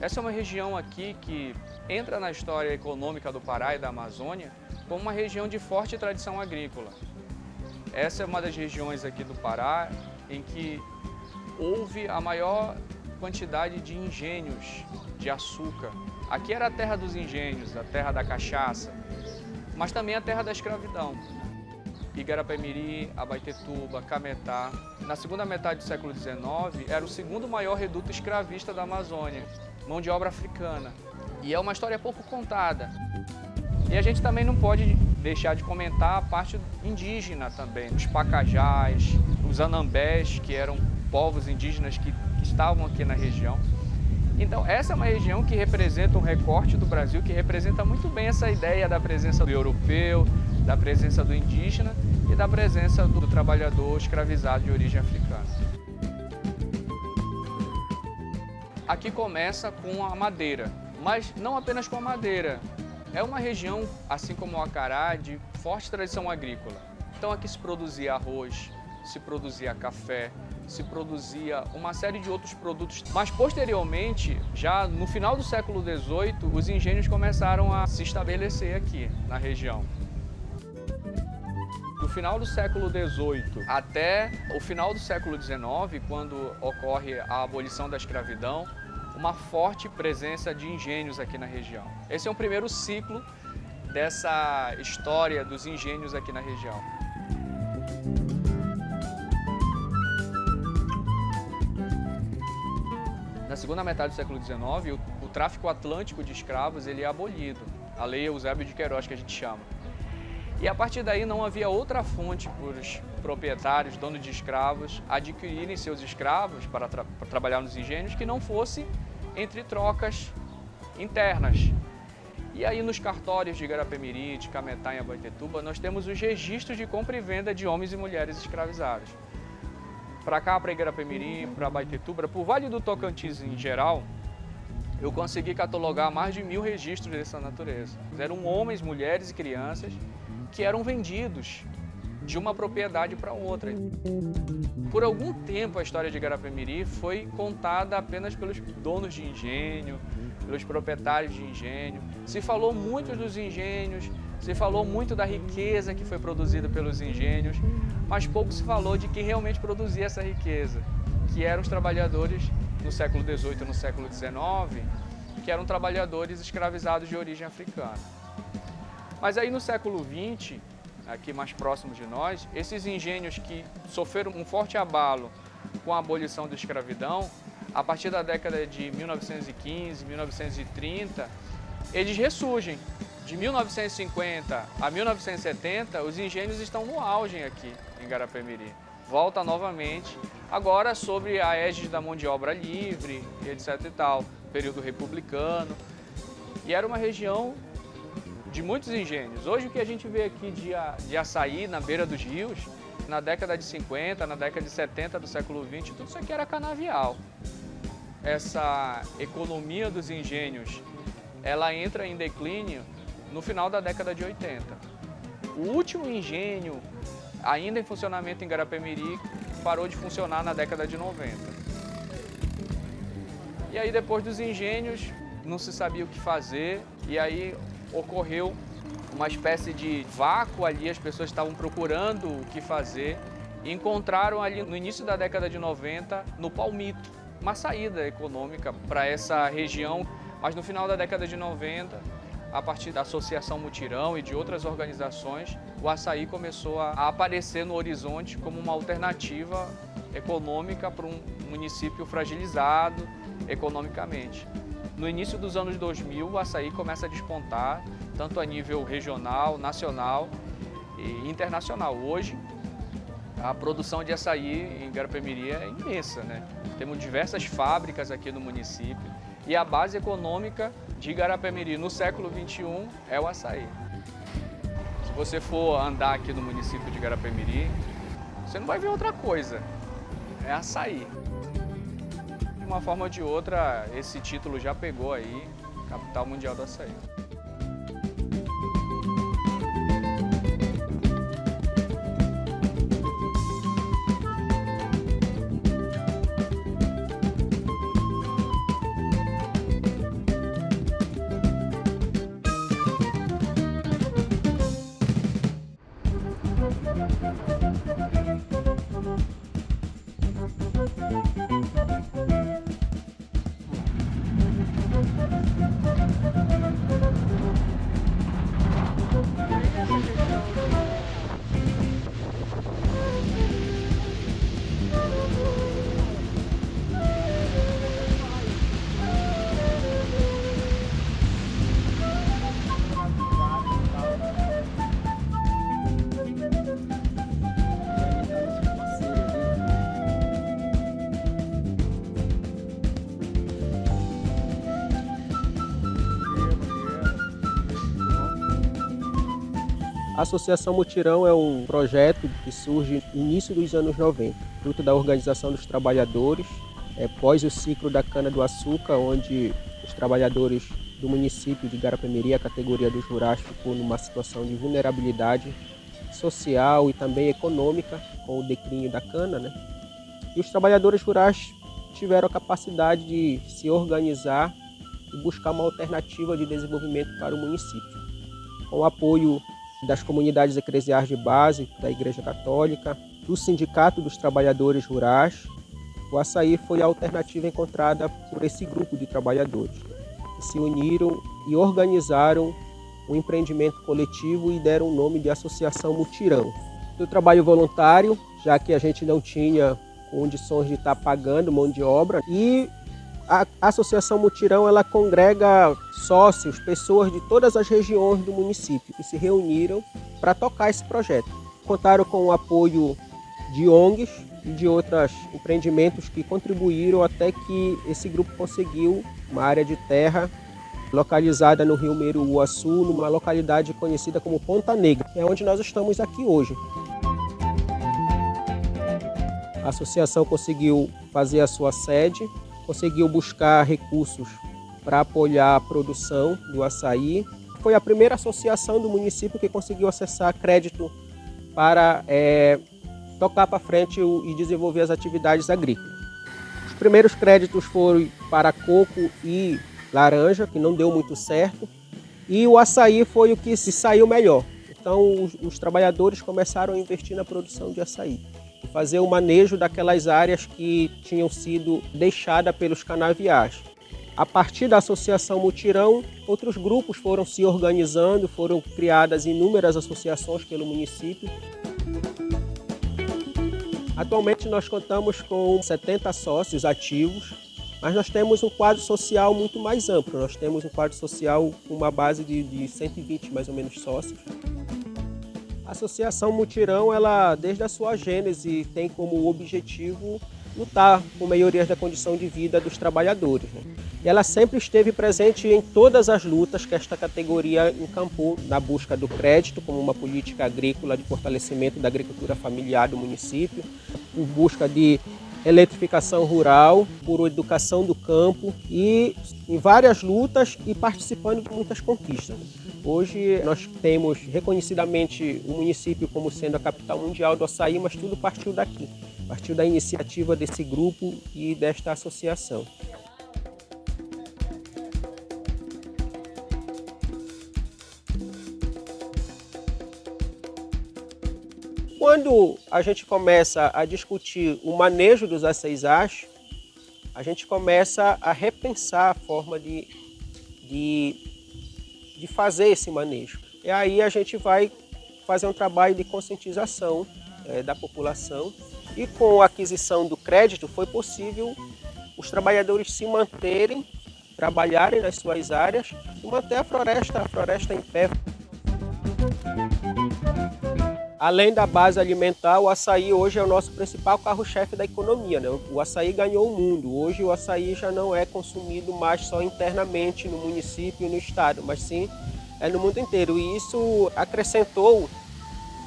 Essa é uma região aqui que entra na história econômica do Pará e da Amazônia como uma região de forte tradição agrícola. Essa é uma das regiões aqui do Pará em que houve a maior quantidade de engenhos de açúcar. Aqui era a terra dos engenhos, a terra da cachaça, mas também a terra da escravidão. Igarapé-Miri, Abaetetuba, Cametá. Na segunda metade do século XIX, era o segundo maior reduto escravista da Amazônia, mão de obra africana. E é uma história pouco contada. E a gente também não pode deixar de comentar a parte indígena também, os pacajás, os anambés, que eram povos indígenas que estavam aqui na região. Então, essa é uma região que representa um recorte do Brasil, que representa muito bem essa ideia da presença do europeu, da presença do indígena e da presença do trabalhador escravizado de origem africana. Aqui começa com a madeira, mas não apenas com a madeira. É uma região, assim como o Acará, de forte tradição agrícola. Então aqui se produzia arroz, se produzia café, se produzia uma série de outros produtos. Mas posteriormente, já no final do século XVIII, os engenhos começaram a se estabelecer aqui na região. Do final do século XVIII até o final do século XIX, quando ocorre a abolição da escravidão, uma forte presença de engenhos aqui na região. Esse é o primeiro ciclo dessa história dos engenhos aqui na região. Na segunda metade do século XIX, o tráfico atlântico de escravos ele é abolido, a Lei Eusébio de Queiroz, que a gente chama. E a partir daí não havia outra fonte para os proprietários, donos de escravos, adquirirem seus escravos para trabalhar nos engenhos que não fosse entre trocas internas. E aí nos cartórios de Igarapé-Miri, de Cametá e Abaetetuba, nós temos os registros de compra e venda de homens e mulheres escravizados. Para cá, para Igarapé-Miri, para Abaetetuba, para o Vale do Tocantins em geral, eu consegui catalogar mais de 1000 registros dessa natureza. Eram homens, mulheres e crianças que eram vendidos de uma propriedade para outra. Por algum tempo a história de Igarapé-Miri foi contada apenas pelos donos de engenho, pelos proprietários de engenho. Se falou muito dos engenhos, se falou muito da riqueza que foi produzida pelos engenhos, mas pouco se falou de quem realmente produzia essa riqueza, que eram os trabalhadores no século XVIII e no século XIX, que eram trabalhadores escravizados de origem africana. Mas aí no século XX, aqui mais próximo de nós, esses engenhos que sofreram um forte abalo com a abolição da escravidão, a partir da década de 1915, 1930, eles ressurgem. De 1950 a 1970, os engenhos estão no auge aqui em Igarapé-Miri. Volta novamente, agora sobre a égide da mão de obra livre, etc e tal, período republicano. E era uma região de muitos engenhos. Hoje o que a gente vê aqui de açaí na beira dos rios, na década de 50, na década de 70 do século XX, tudo isso aqui era canavial. Essa economia dos engenhos, ela entra em declínio no final da década de 80. O último engenho ainda em funcionamento em Igarapé-Miri parou de funcionar na década de 90. E aí depois dos engenhos não se sabia o que fazer e aí ocorreu uma espécie de vácuo ali, as pessoas estavam procurando o que fazer e encontraram ali no início da década de 90, no palmito, uma saída econômica para essa região, mas no final da década de 90, a partir da Associação Mutirão e de outras organizações, o açaí começou a aparecer no horizonte como uma alternativa econômica para um município fragilizado economicamente. No início dos anos 2000, o açaí começa a despontar, tanto a nível regional, nacional e internacional. Hoje, a produção de açaí em Igarapé-Miri é imensa, né? Temos diversas fábricas aqui no município e a base econômica de Igarapé-Miri no século XXI é o açaí. Se você for andar aqui no município de Igarapé-Miri, você não vai ver outra coisa, é açaí. De uma forma ou de outra, esse título já pegou aí, Capital Mundial do Açaí. A Associação Mutirão é um projeto que surge no início dos anos 90, fruto da organização dos trabalhadores, após o ciclo da cana-do-açúcar, onde os trabalhadores do município de Garapé-Miri, a categoria dos rurais, ficou numa situação de vulnerabilidade social e também econômica com o declínio da cana, né? E os trabalhadores rurais tiveram a capacidade de se organizar e buscar uma alternativa de desenvolvimento para o município. Com o apoio das comunidades eclesiais de base, da Igreja Católica, do Sindicato dos Trabalhadores Rurais, o açaí foi a alternativa encontrada por esse grupo de trabalhadores, que se uniram e organizaram um empreendimento coletivo e deram o nome de Associação Mutirão. Do trabalho voluntário, já que a gente não tinha condições de estar pagando mão de obra, e a Associação Mutirão ela congrega sócios, pessoas de todas as regiões do município que se reuniram para tocar esse projeto. Contaram com o apoio de ONGs e de outros empreendimentos que contribuíram até que esse grupo conseguiu uma área de terra localizada no Rio Meruuaçu, numa localidade conhecida como Ponta Negra, que é onde nós estamos aqui hoje. A associação conseguiu fazer a sua sede, conseguiu buscar recursos para apoiar a produção do açaí. Foi a primeira associação do município que conseguiu acessar crédito para tocar para frente e desenvolver as atividades agrícolas. Os primeiros créditos foram para coco e laranja, que não deu muito certo, e o açaí foi o que se saiu melhor. Então os trabalhadores começaram a investir na produção de açaí, fazer o manejo daquelas áreas que tinham sido deixadas pelos canaviais. A partir da Associação Mutirão, outros grupos foram se organizando, foram criadas inúmeras associações pelo município. Atualmente nós contamos com 70 sócios ativos, mas nós temos um quadro social muito mais amplo. Nós temos um quadro social com uma base de 120 mais ou menos sócios. A Associação Mutirão, ela, desde a sua gênese, tem como objetivo lutar por melhorias da condição de vida dos trabalhadores, né? E ela sempre esteve presente em todas as lutas que esta categoria encampou na busca do crédito como uma política agrícola de fortalecimento da agricultura familiar do município, por busca de eletrificação rural, por educação do campo e em várias lutas e participando de muitas conquistas. Hoje nós temos reconhecidamente o município como sendo a capital mundial do açaí, mas tudo partiu daqui, partiu da iniciativa desse grupo e desta associação. Quando a gente começa a discutir o manejo dos açaizás, a gente começa a repensar a forma de fazer esse manejo. E aí a gente vai fazer um trabalho de conscientização da população, e com a aquisição do crédito foi possível os trabalhadores se manterem, trabalharem nas suas áreas e manter a floresta em pé. Além da base alimentar, o açaí hoje é o nosso principal carro-chefe da economia, né? O açaí ganhou o mundo. Hoje o açaí já não é consumido mais só internamente no município e no estado, mas sim no mundo inteiro. E isso acrescentou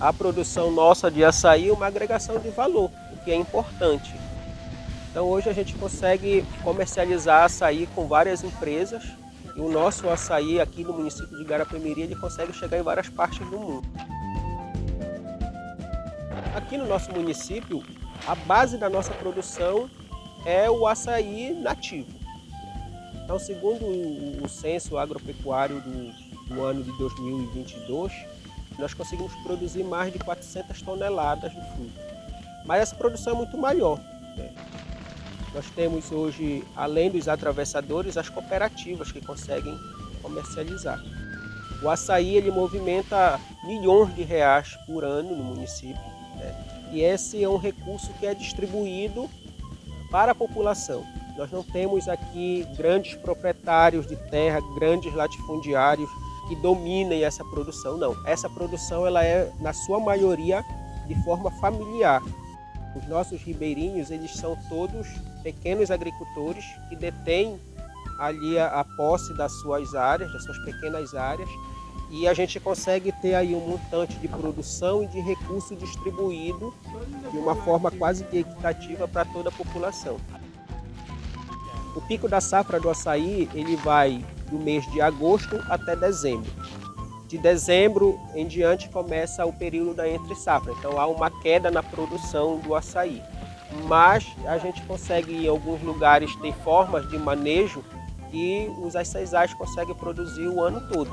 à produção nossa de açaí uma agregação de valor, o que é importante. Então hoje a gente consegue comercializar açaí com várias empresas, e o nosso açaí aqui no município de Garapé-Miri, ele consegue chegar em várias partes do mundo. Aqui no nosso município, a base da nossa produção é o açaí nativo. Então, segundo o censo agropecuário do ano de 2022, nós conseguimos produzir mais de 400 toneladas de fruta. Mas essa produção é muito maior, né? Nós temos hoje, além dos atravessadores, as cooperativas que conseguem comercializar. O açaí ele movimenta milhões de reais por ano no município. E esse é um recurso que é distribuído para a população. Nós não temos aqui grandes proprietários de terra, grandes latifundiários que dominem essa produção, não. Essa produção ela é, na sua maioria, de forma familiar. Os nossos ribeirinhos, eles são todos pequenos agricultores que detêm ali a posse das suas áreas, das suas pequenas áreas, e a gente consegue ter aí um montante de produção e de recurso distribuído de uma forma quase que equitativa para toda a população. O pico da safra do açaí ele vai do mês de agosto até dezembro. De dezembro em diante começa o período da entre-safra, então há uma queda na produção do açaí. Mas a gente consegue em alguns lugares ter formas de manejo e os açaizais conseguem produzir o ano todo.